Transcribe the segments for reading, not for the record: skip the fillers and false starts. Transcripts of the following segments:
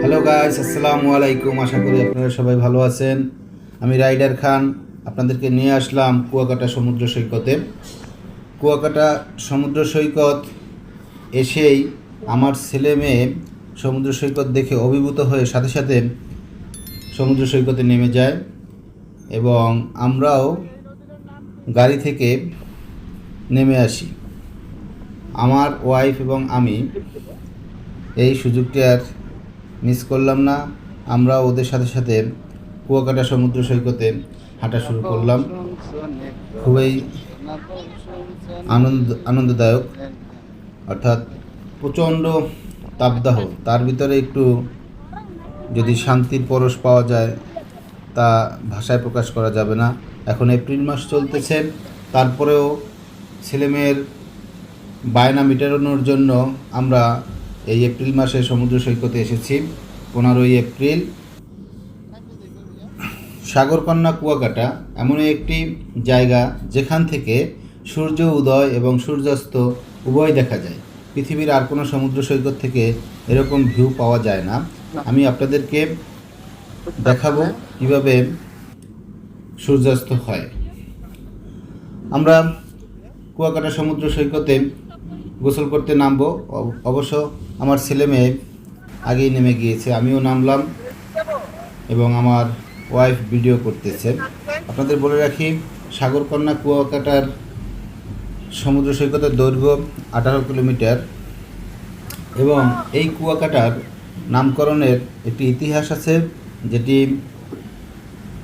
Hello guys, আসসালামু আলাইকুম। আশা করি আপনারা সবাই ভালো আছেন। আমি রাইডার খান আপনাদেরকে নিয়ে আসলাম কুয়াকাটা সমুদ্র সৈকতে। কুয়াকাটা সমুদ্র সৈকত এসেই আমার ছেলে মেয়ে সমুদ্র সৈকত দেখে অভিভূত হয়ে সাথে সাথে সমুদ্র সৈকতে নেমে যায় এবং আমরাও গাড়ি থেকে নেমে আসি। আমার ওয়াইফ এবং আমি এই সুযোগটি আর মিস করলাম না। আমরা ওদের সাথে সাথে কুয়াকাটা সমুদ্র সৈকতে হাঁটা শুরু করলাম। খুবই আনন্দদায়ক, অর্থাৎ প্রচণ্ড তাপদাহ, তার ভিতরে একটু যদি শান্তির পরশ পাওয়া যায় তা ভাষায় প্রকাশ করা যাবে না। এখন এপ্রিল মাস চলতেছে, তারপরেও ছেলেমেয়ের বায়না মেটানোর জন্য আমরা এই এপ্রিল মাসে সমুদ্র সৈকতে এসেছি। 15ই এপ্রিল। সাগরকন্যা কুয়াকাটা এমন একটি জায়গা যেখান থেকে সূর্য উদয় এবং সূর্যাস্ত উভয় দেখা যায়। পৃথিবীর আর কোনো সমুদ্র সৈকত থেকে এরকম ভিউ পাওয়া যায় না। আমি আপনাদেরকে দেখাবো কিভাবে সূর্যাস্ত হয়। আমরা কুয়াকাটা সমুদ্র সৈকতে গোসল করতে নামবো। অবশ্য আমার ছেলে মেয়ে আগেই নেমে গিয়েছে, আমিও নামলাম এবং আমার ওয়াইফ ভিডিও করতেছে। আপনাদের বলে রাখি, সাগরকন্যা কুয়াকাটার সমুদ্র সৈকতের দৈর্ঘ্য 18 কিলোমিটার এবং এই কুয়াকাটার নামকরণের একটি ইতিহাস আছে, যেটি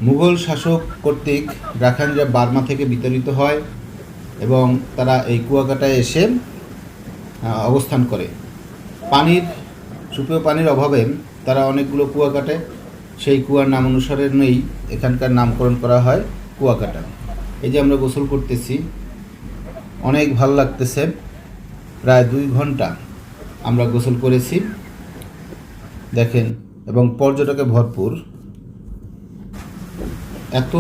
মুঘল শাসক কর্তৃক রাখাইনরা বার্মা থেকে বিতাড়িত হয় এবং তারা এই কুয়াকাটায় এসে অবস্থান করে। সুপেয় পানির অভাবে তারা অনেকগুলো কুয়া কাটে, সেই কুয়ার নাম অনুসারে নেই এখানকার নামকরণ করা হয় কুয়াকাটা। এই যে আমরা গোসল করতেছি, অনেক ভালো লাগতেছে। প্রায় 2 ঘন্টা আমরা গোসল করেছি দেখেন, এবং পর্যটকে ভরপুর। এত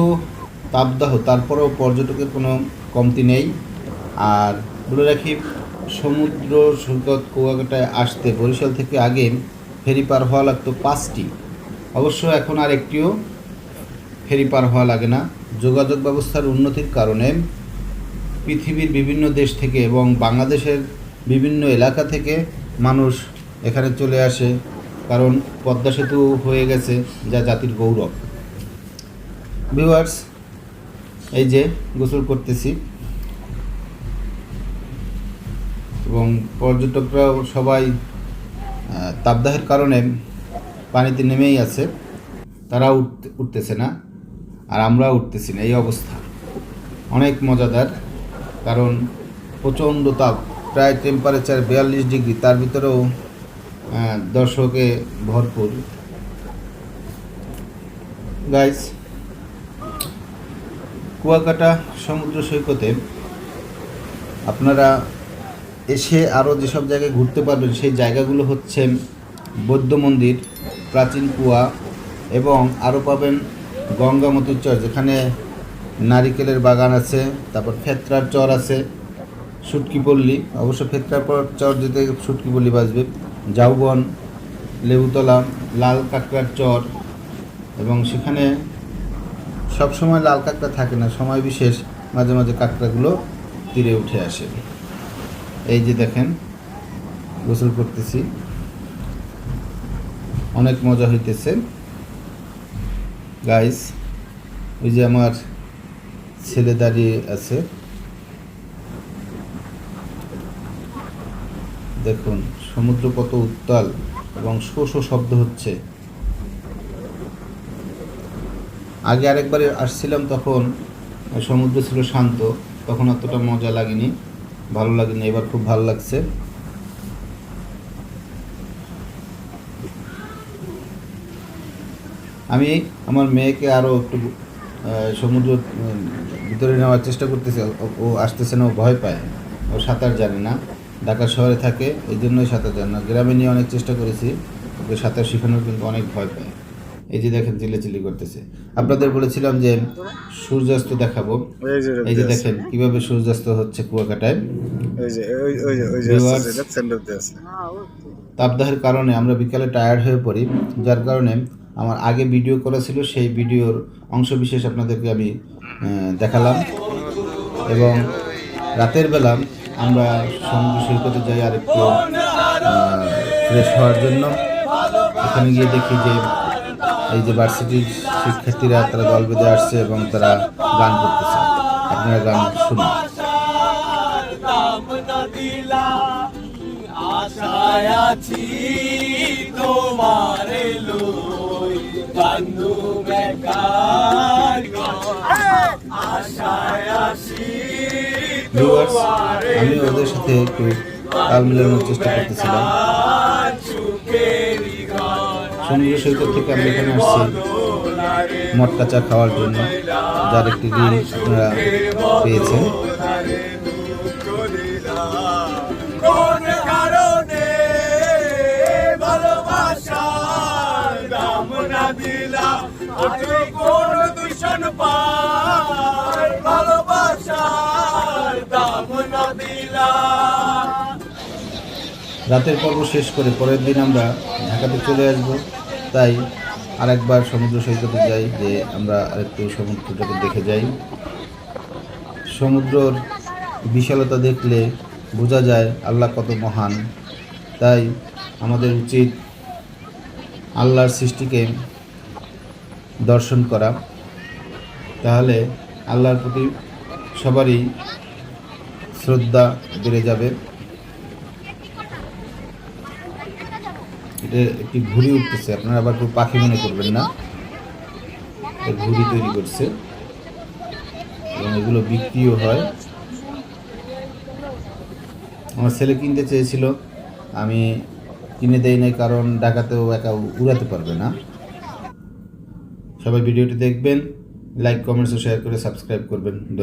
তাপদাহ, তারপরেও পর্যটকের কোনো কমতি নেই। আর বলে রাখি, সমুদ্র সৈকত কুয়াকাটায় আসতে বরিশাল থেকে আগে ফেরি পার হওয়া লাগতো 5টি। অবশ্য এখন আর একটিও ফেরি পার হওয়া লাগে না। যোগাযোগ ব্যবস্থার উন্নতির কারণে পৃথিবীর বিভিন্ন দেশ থেকে এবং বাংলাদেশের বিভিন্ন এলাকা থেকে মানুষ এখানে চলে আসে, কারণ পদ্মা সেতু হয়ে গেছে, যা জাতির গৌরব। ভিউয়ার্স, এই যে গোসল করতেছি এবং পর্যটকরাও সবাই তাপদাহের কারণে পানিতে নেমেই আছে, তারা উঠতেছে না আর আমরা উঠতেছি না। এই অবস্থা অনেক মজাদার, কারণ প্রচণ্ড তাপ, প্রায় টেম্পারেচার 42 ডিগ্রি, তার ভিতরেও দর্শকে ভরপুর। গাইস, কুয়াকাটা সমুদ্র সৈকতে আপনারা এসে আরও যেসব জায়গায় ঘুরতে পারবেন সেই জায়গাগুলো হচ্ছে বৌদ্ধ মন্দির, প্রাচীন কুয়া এবং আরও পাবেন গঙ্গামতির চর, যেখানে নারিকেলের বাগান আছে। তারপর ফেতরার চর আছে, সুটকিপল্লী, অবশ্য ফেতরার পর চর যেতে সুটকিপল্লী বাজবে, ঝাউবন, লেবুতলা, লাল কাঁকড়ার চর। এবং সেখানে সবসময় লাল কাঁকড়া থাকে না, সময় বিশেষ মাঝে মাঝে কাঁকড়াগুলো তীরে উঠে আসে। এই যে দেখেন, গোসল করতেছি, অনেক মজা হইতেছে। গাইস, ওই যে আমার ছেলে দাঁড়িয়ে আছে, দেখুন সমুদ্র কত উত্তাল এবং শো শো শব্দ হচ্ছে। আগে আরেকবার আসছিলাম, তখন সমুদ্র ছিল শান্ত, তখন অতটা মজা লাগেনি, ভালো লাগেনি। এবার খুব ভালো লাগছে। আমি আমার মেয়েকে আরও একটু সমুদ্র ভিতরে নেওয়ার চেষ্টা করতেছি। ও আসতেছে না, ও ভয় পায়, ও সাঁতার জানে না, ঢাকা শহরে থাকে, এই জন্যই সাঁতার জানে না। গ্রামে নিয়ে অনেক চেষ্টা করেছি, ওকে সাঁতার শেখানোর, কিন্তু অনেক ভয় পায়। এই যে দেখেন চিল্লাচিল্লি করতেছে। আপনাদের বলেছিলাম যে সূর্যাস্ত দেখাবো, এই যে দেখেন কিভাবে সূর্যাস্ত হচ্ছে কুয়াকাটায়। Viewers, তাপদাহের কারণে আমরা বিকালে টায়ার্ড হয়ে পড়ি, যার কারণে আমার আগে ভিডিও করা ছিল সেই ভিডিওর অংশবিশেষ আপনাদেরকে আমি দেখালাম। এবং রাতের বেলা আমরা সমুদ্র সৈকতে যাই আর একটু ফ্রেশ হওয়ার জন্য। এখানে গিয়ে দেখি যে এই যে ভার্সিটির শিক্ষার্থীরা তারা দল বেঁধে আসছে এবং তারা গান করতেছে। আপনারা গান শুনুন। আশায় আছি তোমার লই বন্ধু বেকার আশায় আছি। ভিউয়ার্স, আমি ওদের সাথে একটু তাল মিলানোর চেষ্টা করতেছিলাম। সমুদ্র সৈকত থেকে আমরা এখানে আসছি মটকা চা খাওয়ার জন্য, যার একটি রিল আপনারা পেয়েছেন। কোন কারণে ভালোবাসার দাম না দিলা, তুই কোন দূষণ পার ভালোবাসার দাম না দিলা। রাতের পর্ব শেষ করে পরের দিন আমরা ঢাকাতে চলে আসব, তাই আরেকবার সমুদ্র সৈকতে যাই যে আমরা আরেকটু সমুদ্রটাকে দেখে যাই। সমুদ্রর বিশালতা দেখলে বোঝা যায় আল্লাহ কত মহান। তাই আমাদের উচিত আল্লাহর সৃষ্টিকে দর্শন করা, তাহলে আল্লাহর প্রতি সবারই শ্রদ্ধা বেড়ে যাবে। এটা একটি ঘুড়ি উঠতেছে, আপনারা আবার কেউ পাখি মনে করবেন না, ঘুড়ি তৈরি করছে এবং এগুলো বিক্রিও হয়। আমার ছেলে কিনতে চেয়েছিল, আমি কিনে দেই নাই, কারণ ঢাকাতেও একা উড়াতে পারবে না। সবাই ভিডিওটি দেখবেন, লাইক কমেন্টস ও শেয়ার করে সাবস্ক্রাইব করবেন।